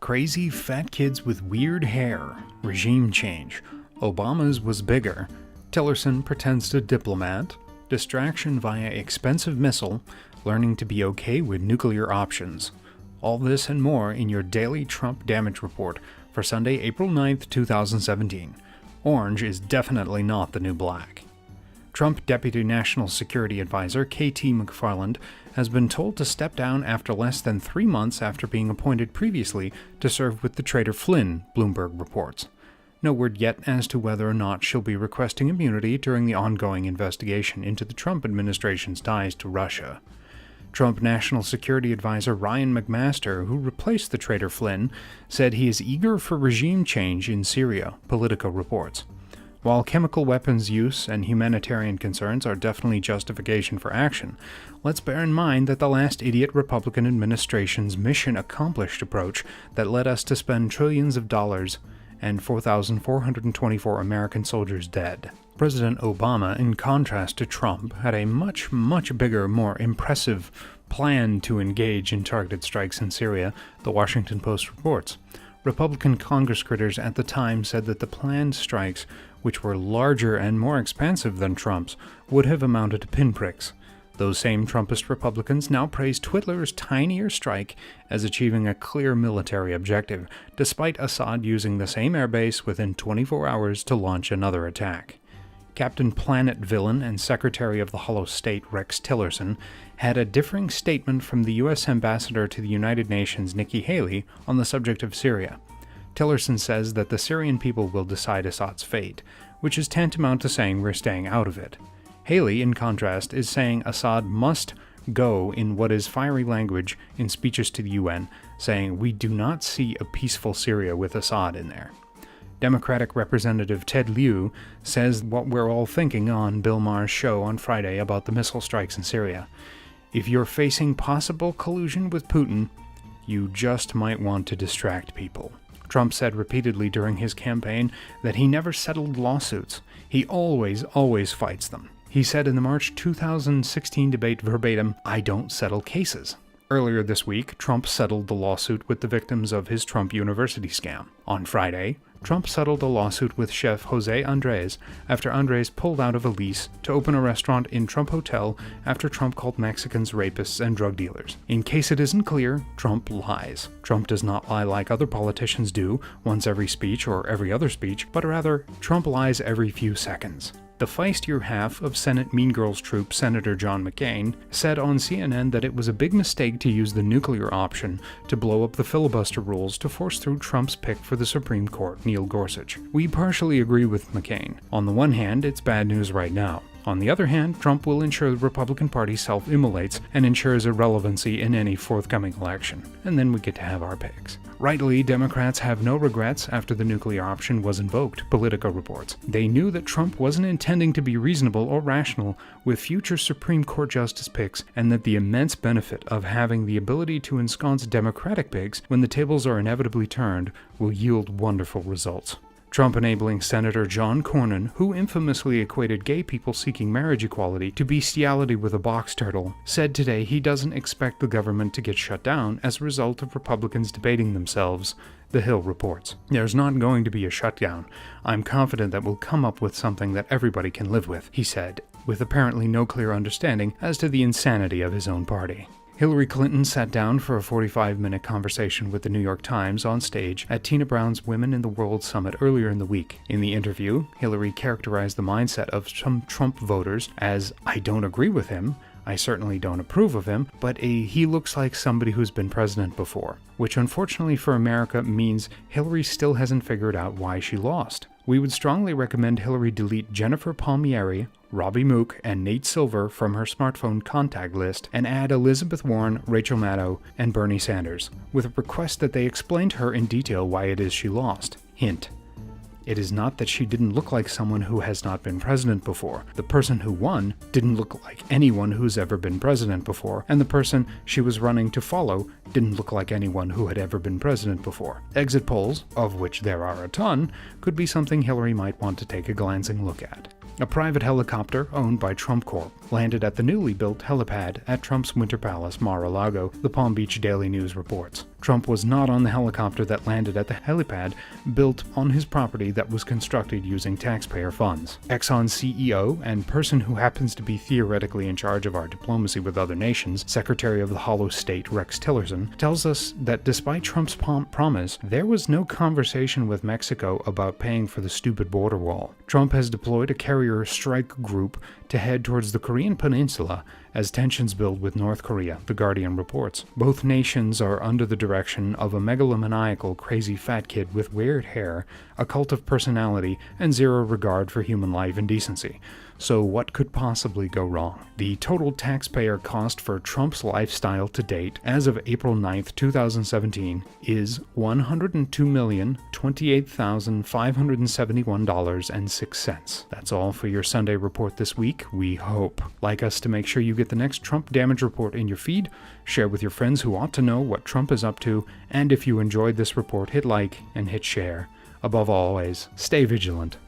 Crazy fat kids with weird hair. Regime change. Obama's was bigger. Tillerson pretends to diplomat. Distraction via expensive missile. Learning to be okay with nuclear options. All this and more in your daily Trump damage report for Sunday, April 9th, 2017. Orange is definitely not the new black. Trump Deputy National Security Advisor K.T. McFarland has been told to step down after less than 3 months after being appointed previously to serve with the traitor Flynn, Bloomberg reports. No word yet as to whether or not she'll be requesting immunity during the ongoing investigation into the Trump administration's ties to Russia. Trump National Security Advisor Ryan McMaster, who replaced the traitor Flynn, said he is eager for regime change in Syria, Politico reports. While chemical weapons use and humanitarian concerns are definitely justification for action, let's bear in mind that the last idiot Republican administration's mission-accomplished approach that led us to spend trillions of dollars and 4,424 American soldiers dead. President Obama, in contrast to Trump, had a much bigger, more impressive plan to engage in targeted strikes in Syria, the Washington Post reports. Republican Congress critters at the time said that the planned strikes, which were larger and more expansive than Trump's, would have amounted to pinpricks. Those same Trumpist Republicans now praise Twitler's tinier strike as achieving a clear military objective, despite Assad using the same airbase within 24 hours to launch another attack. Captain Planet villain and Secretary of the Hollow State Rex Tillerson had a differing statement from the U.S. Ambassador to the United Nations Nikki Haley on the subject of Syria. Tillerson says that the Syrian people will decide Assad's fate, which is tantamount to saying we're staying out of it. Haley, in contrast, is saying Assad must go in what is fiery language in speeches to the UN, saying we do not see a peaceful Syria with Assad in there. Democratic Representative Ted Lieu says what we're all thinking on Bill Maher's show on Friday about the missile strikes in Syria. If you're facing possible collusion with Putin, you just might want to distract people. Trump said repeatedly during his campaign that he never settled lawsuits. He always fights them. He said in the March 2016 debate verbatim, "I don't settle cases." Earlier this week, Trump settled the lawsuit with the victims of his Trump University scam. On Friday, Trump settled a lawsuit with chef Jose Andres after Andres pulled out of a lease to open a restaurant in Trump Hotel after Trump called Mexicans rapists and drug dealers. In case it isn't clear, Trump lies. Trump does not lie like other politicians do, once every speech or every other speech, but rather, Trump lies every few seconds. The feistier half of Senate Mean Girls troop Senator John McCain said on CNN that it was a big mistake to use the nuclear option to blow up the filibuster rules to force through Trump's pick for the Supreme Court, Neil Gorsuch. We partially agree with McCain. On the one hand, it's bad news right now. On the other hand, Trump will ensure the Republican Party self-immolates and ensures irrelevancy in any forthcoming election. And then we get to have our picks. Rightly, Democrats have no regrets after the nuclear option was invoked, Politico reports. They knew that Trump wasn't intending to be reasonable or rational with future Supreme Court justice picks, and that the immense benefit of having the ability to ensconce Democratic picks when the tables are inevitably turned will yield wonderful results. Trump enabling Senator John Cornyn, who infamously equated gay people seeking marriage equality to bestiality with a box turtle, said today he doesn't expect the government to get shut down as a result of Republicans debating themselves, The Hill reports. There's not going to be a shutdown. I'm confident that we'll come up with something that everybody can live with, he said, with apparently no clear understanding as to the insanity of his own party. Hillary Clinton sat down for a 45-minute conversation with the New York Times on stage at Tina Brown's Women in the World Summit earlier in the week. In the interview, Hillary characterized the mindset of some Trump voters as, "I don't agree with him, I certainly don't approve of him, but he looks like somebody who's been president before," which unfortunately for America means Hillary still hasn't figured out why she lost. We would strongly recommend Hillary delete Jennifer Palmieri, Robbie Mook, and Nate Silver from her smartphone contact list and add Elizabeth Warren, Rachel Maddow, and Bernie Sanders, with a request that they explain to her in detail why it is she lost. Hint: it is not that she didn't look like someone who has not been president before. The person who won didn't look like anyone who's ever been president before, and the person she was running to follow didn't look like anyone who had ever been president before. Exit polls, of which there are a ton, could be something Hillary might want to take a glancing look at. A private helicopter owned by Trump Corp landed at the newly built helipad at Trump's Winter Palace, Mar-a-Lago, the Palm Beach Daily News reports. Trump was not on the helicopter that landed at the helipad built on his property that was constructed using taxpayer funds. Exxon's CEO and person who happens to be theoretically in charge of our diplomacy with other nations, Secretary of the Hollow State Rex Tillerson, tells us that despite Trump's promise, there was no conversation with Mexico about paying for the stupid border wall. Trump has deployed a carrier strike group to head towards the Korean peninsula as tensions build with North Korea, The Guardian reports. Both nations are under the direction of a megalomaniacal crazy fat kid with weird hair, a cult of personality, and zero regard for human life and decency. So what could possibly go wrong? The total taxpayer cost for Trump's lifestyle to date, as of April 9th, 2017, is $102,028,571.06. That's all for your Sunday report this week, we hope. Like us to make sure you get the next Trump damage report in your feed, share with your friends who ought to know what Trump is up to, and if you enjoyed this report, hit like and hit share. Above all, always, stay vigilant.